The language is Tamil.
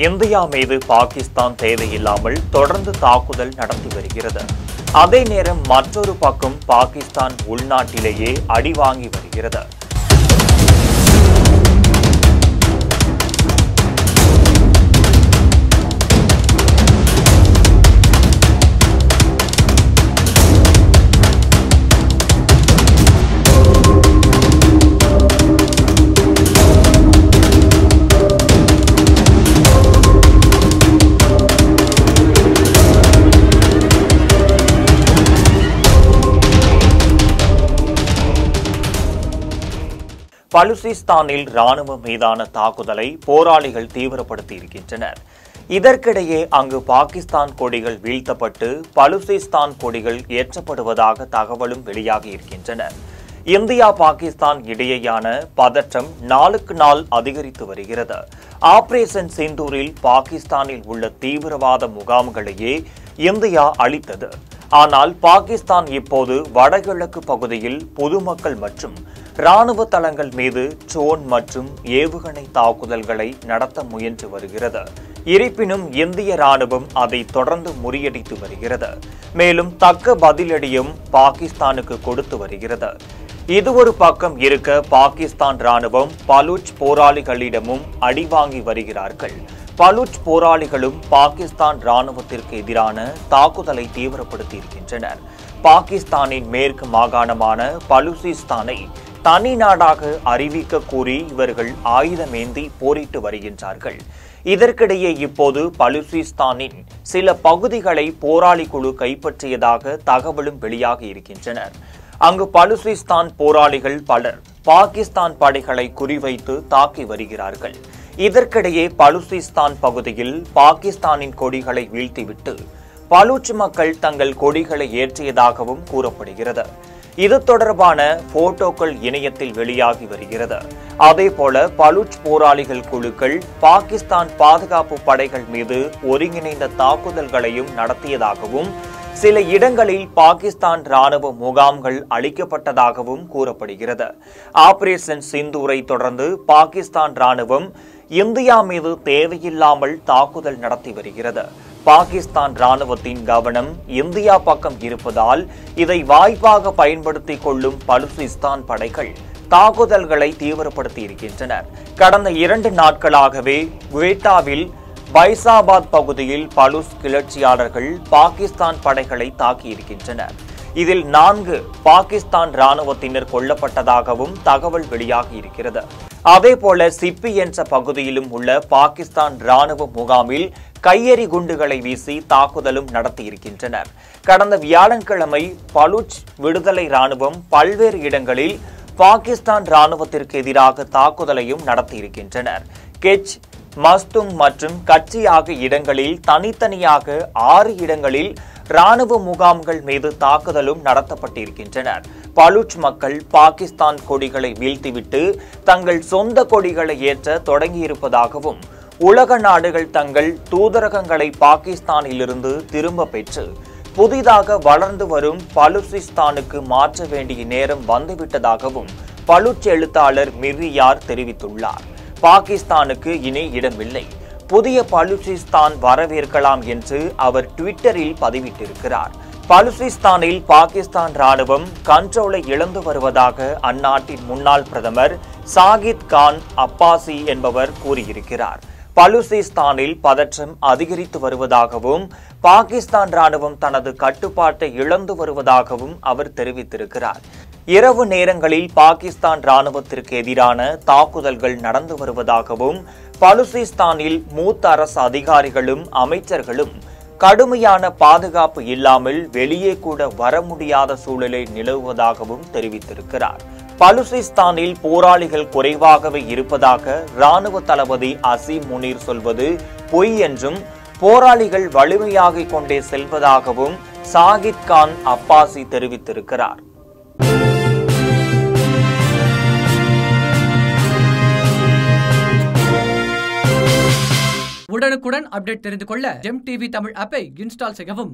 இந்தியா மீது பாகிஸ்தான் தேவையில்லாமல் தொடர்ந்து தாக்குதல் நடத்தி வருகிறது. அதே நேரம் மற்றொரு பக்கம் பாகிஸ்தான் உள்நாட்டிலேயே அடி வாங்கி வருகிறது. பலுசிஸ்தானில் ராணுவம் மீதான தாக்குதலை போராளிகள் தீவிரப்படுத்தி இருக்கின்றனர். இதற்கிடையே அங்கு பாகிஸ்தான் கொடிகள் வீழ்த்தப்பட்டு பலுசிஸ்தான் கொடிகள் ஏற்றப்படுவதாக தகவலும் வெளியாகி இருக்கின்றன. இந்தியா பாகிஸ்தான் இடையேயான பதற்றம் நாளுக்கு நாள் அதிகரித்து வருகிறது. ஆபரேஷன் சிந்தூரில் பாகிஸ்தானில் உள்ள தீவிரவாத முகாம்களையே இந்தியா அழித்தது. ஆனால் பாகிஸ்தான் இப்போது வடகிழக்கு பகுதியில் பொதுமக்கள் மற்றும் ராணுவ தளங்கள் மீது ட்ரோன் மற்றும் ஏவுகணை தாக்குதல்களை நடத்த முயன்று வருகிறது. இருப்பினும் இந்திய ராணுவம் அதை தொடர்ந்து முறியடித்து வருகிறது. மேலும் தக்க பதிலடியும் பாகிஸ்தானுக்கு கொடுத்து வருகிறது. இது ஒரு பக்கம் இருக்க பாகிஸ்தான் ராணுவம் பலூச் போராளிகளிடமும் அடி வாங்கி வருகிறார்கள். பலூச் போராளிகளும் பாகிஸ்தான் ராணுவத்திற்கு எதிரான தாக்குதலை தீவிரப்படுத்தி இருக்கின்றனர். பாகிஸ்தானின் மேற்கு மாகாணமான பலுசிஸ்தானை தனி நாடாக அறிவிக்க கூறி இவர்கள் ஆயுதமேந்தி போரிட்டு வருகின்றார்கள். இதற்கிடையே இப்போது பலுசிஸ்தானின் சில பகுதிகளை போராளி குழு கைப்பற்றியதாக தகவலும் வெளியாகி இருக்கின்றனர். அங்கு பலுசிஸ்தான் போராளிகள் பலர் பாகிஸ்தான் படைகளை குறிவைத்து தாக்கி வருகிறார்கள். இதற்கிடையே பலுசிஸ்தான் பகுதியில் பாகிஸ்தானின் கொடிகளை வீழ்த்திவிட்டு பலூச் மக்கள் தங்கள் கொடிகளை ஏற்றியதாகவும் கூறப்படுகிறது. இது தொடர்பான போட்டோக்கள் இணையத்தில் வெளியாகி வருகிறது. அதேபோல பலூச் போராளிகள் குழுக்கள் பாகிஸ்தான் பாதுகாப்பு படைகள் மீது ஒருங்கிணைந்த தாக்குதல்களையும் நடத்தியதாகவும் சில இடங்களில் பாகிஸ்தான் ராணுவ முகாம்கள் அளிக்கப்பட்டதாகவும் கூறப்படுகிறது. ஆபரேஷன் சிந்தூரை தொடர்ந்து பாகிஸ்தான் ராணுவம் இந்தியா மீது தேவையில்லாமல் தாக்குதல் நடத்தி வருகிறது. பாகிஸ்தான் ராணுவத்தின் கவனம் இந்தியா பக்கம் இருப்பதால் இதை வாய்ப்பாக பயன்படுத்திக் கொள்ளும் பலுசிஸ்தான் படைகள் தாக்குதல்களை தீவிரப்படுத்தி இருக்கின்றனர். கடந்த 2 நாட்களாகவே குவேட்டாவில் பைசாபாத் பகுதியில் பலூச் கிளர்ச்சியாளர்கள் பாகிஸ்தான் படைகளை தாக்கியிருக்கின்றனர். இதில் 4 பாகிஸ்தான் ராணுவத்தினர் கொல்லப்பட்டதாகவும் தகவல் வெளியாகி இருக்கிறது. அதேபோல சிப்பி என்ற பகுதியிலும் உள்ள பாகிஸ்தான் ராணுவ முகாமில் கையெறி குண்டுகளை வீசி தாக்குதலும் நடத்தியிருக்கின்றனர். கடந்த வியாழக்கிழமை பலூச் விடுதலை ராணுவம் பல்வேறு இடங்களில் பாகிஸ்தான் ராணுவத்திற்கு எதிராக தாக்குதலையும் நடத்தியிருக்கின்றனர். கெச், மஸ்தும் மற்றும் கட்சி ஆகிய இடங்களில் தனித்தனியாக 6 இடங்களில் ராணுவ முகாம்கள் மீது தாக்குதலும் நடத்தப்பட்டிருக்கின்றனர். பலூச் மக்கள் பாகிஸ்தான் கொடிகளை வீழ்த்திவிட்டு தங்கள் சொந்த கொடிகளை ஏற்ற தொடங்கியிருப்பதாகவும் உலக நாடுகள் தங்கள் தூதரகங்களை பாகிஸ்தானிலிருந்து திரும்ப பெற்று புதிதாக வளர்ந்து வரும் பலுசிஸ்தானுக்கு மாற்ற வேண்டிய நேரம் வந்துவிட்டதாகவும் பலூச் எழுத்தாளர் மிர்ரியார் தெரிவித்துள்ளார். பாகிஸ்தானுக்கு இனி இடமில்லை, புதிய பலுசிஸ்தான் வரவேற்கலாம் என்று அவர் ட்விட்டரில் பதிவிட்டிருக்கிறார். பலுசிஸ்தானில் பாகிஸ்தான் ராணுவம் கண்ட்ரோலை இழந்து வருவதாக அந்நாட்டின் முன்னாள் பிரதமர் சாகித் கான் அப்பாசி என்பவர் கூறியிருக்கிறார். பலுசிஸ்தானில் பதற்றம் அதிகரித்து வருவதாகவும் பாகிஸ்தான் ராணுவம் தனது கட்டுப்பாட்டை இழந்து வருவதாகவும் அவர் தெரிவித்திருக்கிறார். இரவு நேரங்களில் பாகிஸ்தான் ராணுவத்திற்கு எதிரான தாக்குதல்கள் நடந்து வருவதாகவும் பலுசிஸ்தானில் மூத்த அரசு அதிகாரிகளும் அமைச்சர்களும் கடுமையான பாதுகாப்பு இல்லாமல் வெளியே கூட வர முடியாத சூழலை நிலவுவதாகவும் தெரிவித்திருக்கிறார். பலுசிஸ்தானில் போராளிகள் குறைவாகவே இருப்பதாக ராணுவ தளபதி அசீம் முனீர் சொல்வது பொய் என்றும் போராளிகள் வலிமையாகிக் கொண்டே செல்வதாகவும் சாகித் கான் அப்பாசி தெரிவித்திருக்கிறார். உடனுக்குடன் அப்டேட் தெரிந்து கொள்ள ஜெம் டிவி தமிழ் ஆப்பை இன்ஸ்டால் செய்யவும்.